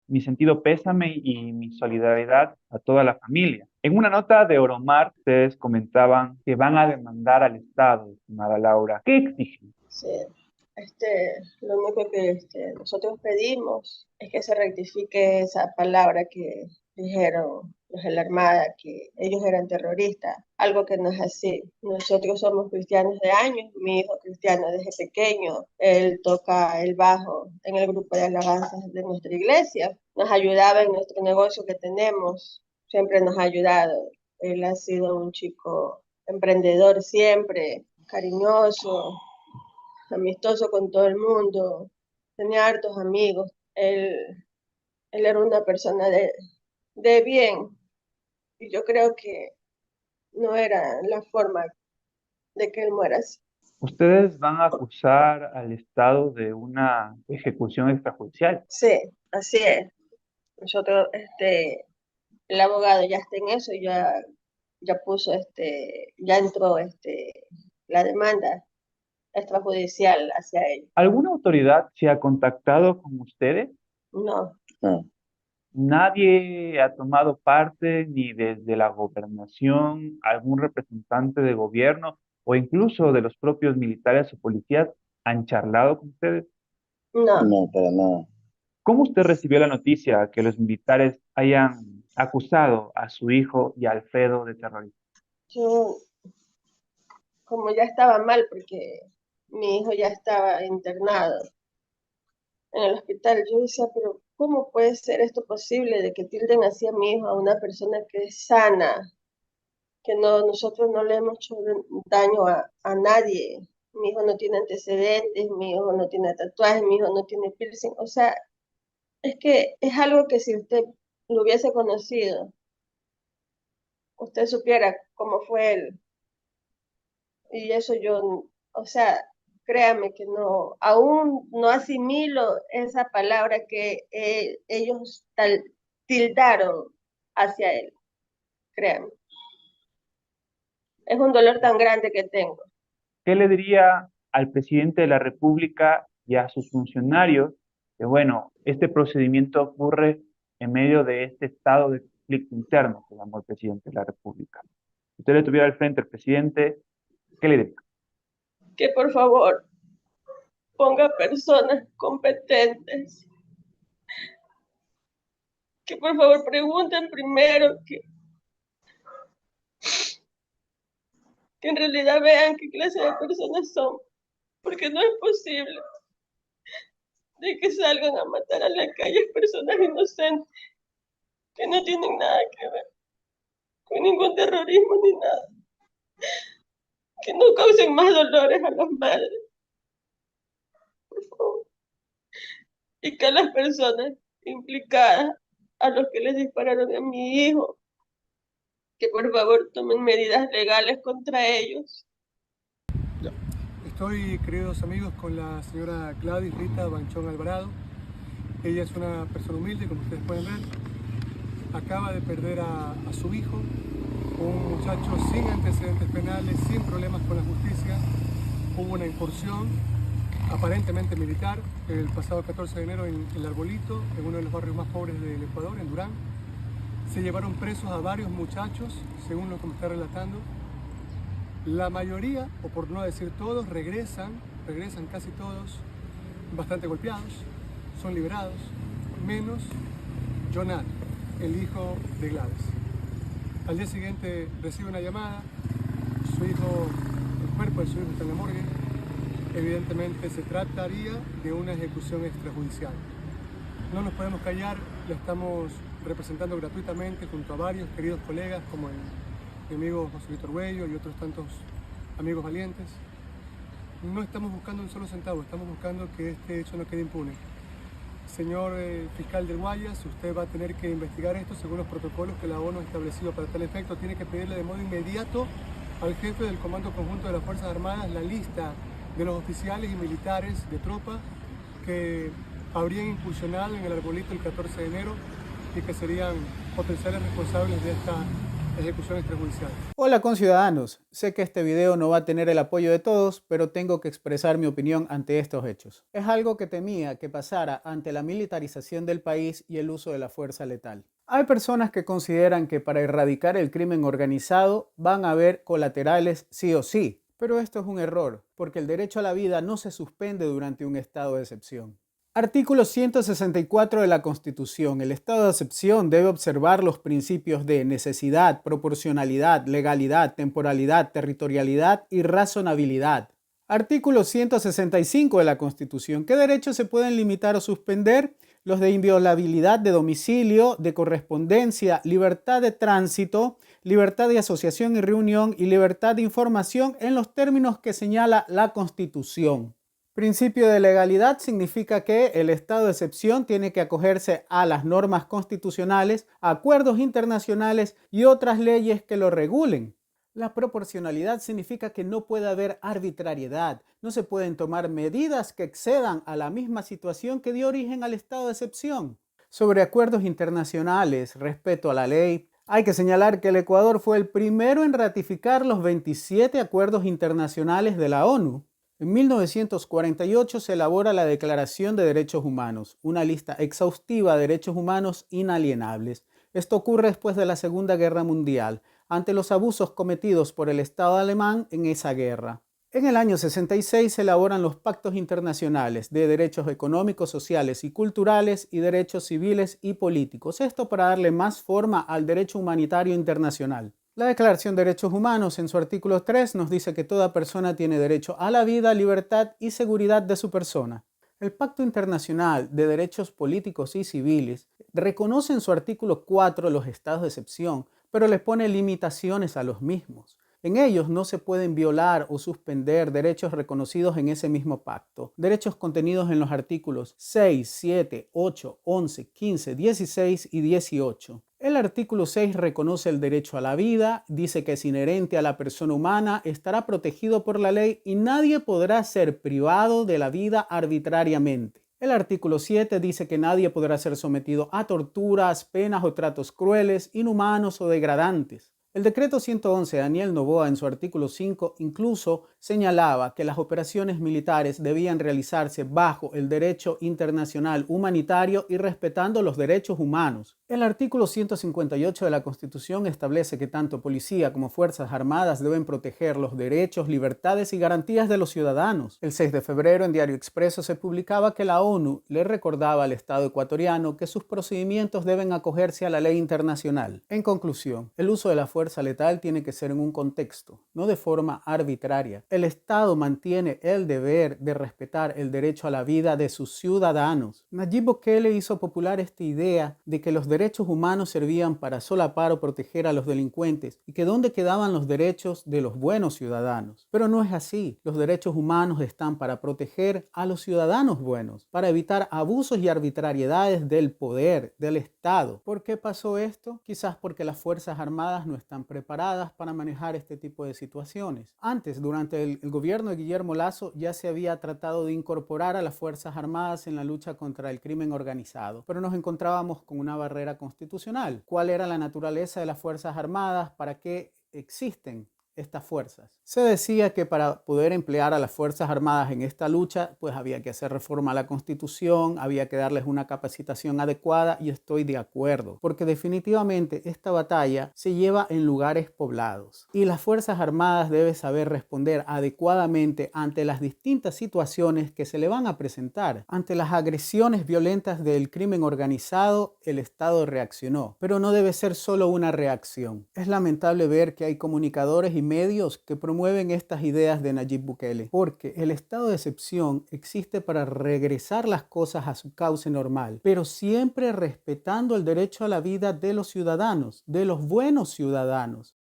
mi sentido pésame y mi solidaridad a toda la familia. En una nota de Oromar, ustedes comentaban que van a demandar al Estado, estimada Laura. ¿Qué exigen? Sí, lo único que nosotros pedimos es que se rectifique esa palabra que dijeron los de la Armada, que ellos eran terroristas, algo que no es así. Nosotros somos cristianos de años, mi hijo cristiano desde pequeño, él toca el bajo en el grupo de alabanzas de nuestra iglesia, nos ayudaba en nuestro negocio que tenemos, siempre nos ha ayudado. Él ha sido un chico emprendedor siempre, cariñoso, amistoso con todo el mundo, tenía hartos amigos. Él era una persona de bien y yo creo que no era la forma de que él muera así. Ustedes van a acusar al Estado de una ejecución extrajudicial. Sí, así es. Nosotros, el abogado ya está en eso, ya puso, ya entró, la demanda extrajudicial hacia él. ¿Alguna autoridad se ha contactado con ustedes? No, no. Nadie ha tomado parte, ni desde la gobernación, algún representante de gobierno o incluso de los propios militares o policías han charlado con ustedes. No, no, para nada. ¿Cómo usted recibió la noticia que los militares hayan acusado a su hijo y a Alfredo de terrorismo? Yo, como ya estaba mal porque mi hijo ya estaba internado en el hospital, yo decía, pero ¿cómo puede ser esto posible de que tilden así a mi hijo, a una persona que es sana, que no, nosotros no le hemos hecho daño a nadie? Mi hijo no tiene antecedentes, mi hijo no tiene tatuajes, mi hijo no tiene piercing. O sea, es que es algo que si usted lo hubiese conocido, usted supiera cómo fue él. Y eso yo, o sea, créame que no, aún no asimilo esa palabra que ellos tildaron hacia él, créame. Es un dolor tan grande que tengo. ¿Qué le diría al presidente de la República y a sus funcionarios que, bueno, este procedimiento ocurre en medio de este estado de conflicto interno que llamó el presidente de la República? Si usted le tuviera al frente al presidente, ¿qué le diría? Que por favor ponga personas competentes, que por favor pregunten primero, que en realidad vean qué clase de personas son, porque no es posible de que salgan a matar a la calle personas inocentes que no tienen nada que ver con ningún terrorismo ni nada, que no causen más dolores a las madres, por favor, y que a las personas implicadas, a los que les dispararon a mi hijo, que por favor tomen medidas legales contra ellos. Estoy, queridos amigos, con la señora Gladys Rita Banchón Alvarado. Ella es una persona humilde, como ustedes pueden ver. Acaba de perder a su hijo, un muchacho sin antecedentes penales, sin problemas con la justicia. Hubo una incursión aparentemente militar el pasado 14 de enero en El Arbolito, en uno de los barrios más pobres del Ecuador, en Durán. Se llevaron presos a varios muchachos, según lo que me está relatando. La mayoría, o por no decir todos, regresan casi todos bastante golpeados, son liberados, menos Jonathan, el hijo de Gladys. Al día siguiente recibe una llamada, su hijo, el cuerpo de su hijo está en la morgue. Evidentemente se trataría de una ejecución extrajudicial. No nos podemos callar, la estamos representando gratuitamente junto a varios queridos colegas como mi amigo José Víctor Huello y otros tantos amigos valientes. No estamos buscando un solo centavo, estamos buscando que este hecho no quede impune. Señor fiscal del Guayas, usted va a tener que investigar esto según los protocolos que la ONU ha establecido para tal efecto. Tiene que pedirle de modo inmediato al jefe del Comando Conjunto de las Fuerzas Armadas la lista de los oficiales y militares de tropa que habrían incursionado en El Arbolito el 14 de enero y que serían potenciales responsables de esta ejecución extrajudicial. Hola conciudadanos, sé que este video no va a tener el apoyo de todos, pero tengo que expresar mi opinión ante estos hechos. Es algo que temía que pasara ante la militarización del país y el uso de la fuerza letal. Hay personas que consideran que para erradicar el crimen organizado van a haber colaterales sí o sí, pero esto es un error, porque el derecho a la vida no se suspende durante un estado de excepción. Artículo 164 de la Constitución. El estado de excepción debe observar los principios de necesidad, proporcionalidad, legalidad, temporalidad, territorialidad y razonabilidad. Artículo 165 de la Constitución. ¿Qué derechos se pueden limitar o suspender? Los de inviolabilidad de domicilio, de correspondencia, libertad de tránsito, libertad de asociación y reunión y libertad de información en los términos que señala la Constitución. Principio de legalidad significa que el estado de excepción tiene que acogerse a las normas constitucionales, a acuerdos internacionales y otras leyes que lo regulen. La proporcionalidad significa que no puede haber arbitrariedad, no se pueden tomar medidas que excedan a la misma situación que dio origen al estado de excepción. Sobre acuerdos internacionales, respeto a la ley, hay que señalar que el Ecuador fue el primero en ratificar los 27 acuerdos internacionales de la ONU. En 1948 se elabora la Declaración de Derechos Humanos, una lista exhaustiva de derechos humanos inalienables. Esto ocurre después de la Segunda Guerra Mundial, ante los abusos cometidos por el Estado alemán en esa guerra. En el año 66 se elaboran los Pactos Internacionales de Derechos Económicos, Sociales y Culturales y Derechos Civiles y Políticos. Esto para darle más forma al derecho humanitario internacional. La Declaración de Derechos Humanos, en su artículo 3, nos dice que toda persona tiene derecho a la vida, libertad y seguridad de su persona. El Pacto Internacional de Derechos Políticos y Civiles reconoce en su artículo 4 los estados de excepción, pero les pone limitaciones a los mismos. En ellos no se pueden violar o suspender derechos reconocidos en ese mismo pacto, derechos contenidos en los artículos 6, 7, 8, 11, 15, 16 y 18. El artículo 6 reconoce el derecho a la vida, dice que es inherente a la persona humana, estará protegido por la ley y nadie podrá ser privado de la vida arbitrariamente. El artículo 7 dice que nadie podrá ser sometido a torturas, penas o tratos crueles, inhumanos o degradantes. El decreto 111 de Daniel Noboa en su artículo 5 incluso señalaba que las operaciones militares debían realizarse bajo el derecho internacional humanitario y respetando los derechos humanos. El artículo 158 de la Constitución establece que tanto policía como fuerzas armadas deben proteger los derechos, libertades y garantías de los ciudadanos. El 6 de febrero en Diario Expreso se publicaba que la ONU le recordaba al Estado ecuatoriano que sus procedimientos deben acogerse a la ley internacional. En conclusión, el uso de la fuerza letal tiene que ser en un contexto, no de forma arbitraria. El Estado mantiene el deber de respetar el derecho a la vida de sus ciudadanos. Nayib Bukele hizo popular esta idea de que los derechos humanos servían para solapar o proteger a los delincuentes y que dónde quedaban los derechos de los buenos ciudadanos. Pero no es así. Los derechos humanos están para proteger a los ciudadanos buenos, para evitar abusos y arbitrariedades del poder, del Estado. ¿Por qué pasó esto? Quizás porque las Fuerzas Armadas no están preparadas para manejar este tipo de situaciones. Antes, durante el gobierno de Guillermo Lasso, ya se había tratado de incorporar a las Fuerzas Armadas en la lucha contra el crimen organizado, pero nos encontrábamos con una barrera constitucional. ¿Cuál era la naturaleza de las Fuerzas Armadas? ¿Para qué existen estas fuerzas? Se decía que para poder emplear a las Fuerzas Armadas en esta lucha, pues había que hacer reforma a la Constitución, había que darles una capacitación adecuada y estoy de acuerdo, porque definitivamente esta batalla se lleva en lugares poblados y las Fuerzas Armadas deben saber responder adecuadamente ante las distintas situaciones que se le van a presentar. Ante las agresiones violentas del crimen organizado, el Estado reaccionó, pero no debe ser solo una reacción. Es lamentable ver que hay comunicadores y medios que promueven estas ideas de Nayib Bukele, porque el estado de excepción existe para regresar las cosas a su cauce normal, pero siempre respetando el derecho a la vida de los ciudadanos, de los buenos ciudadanos.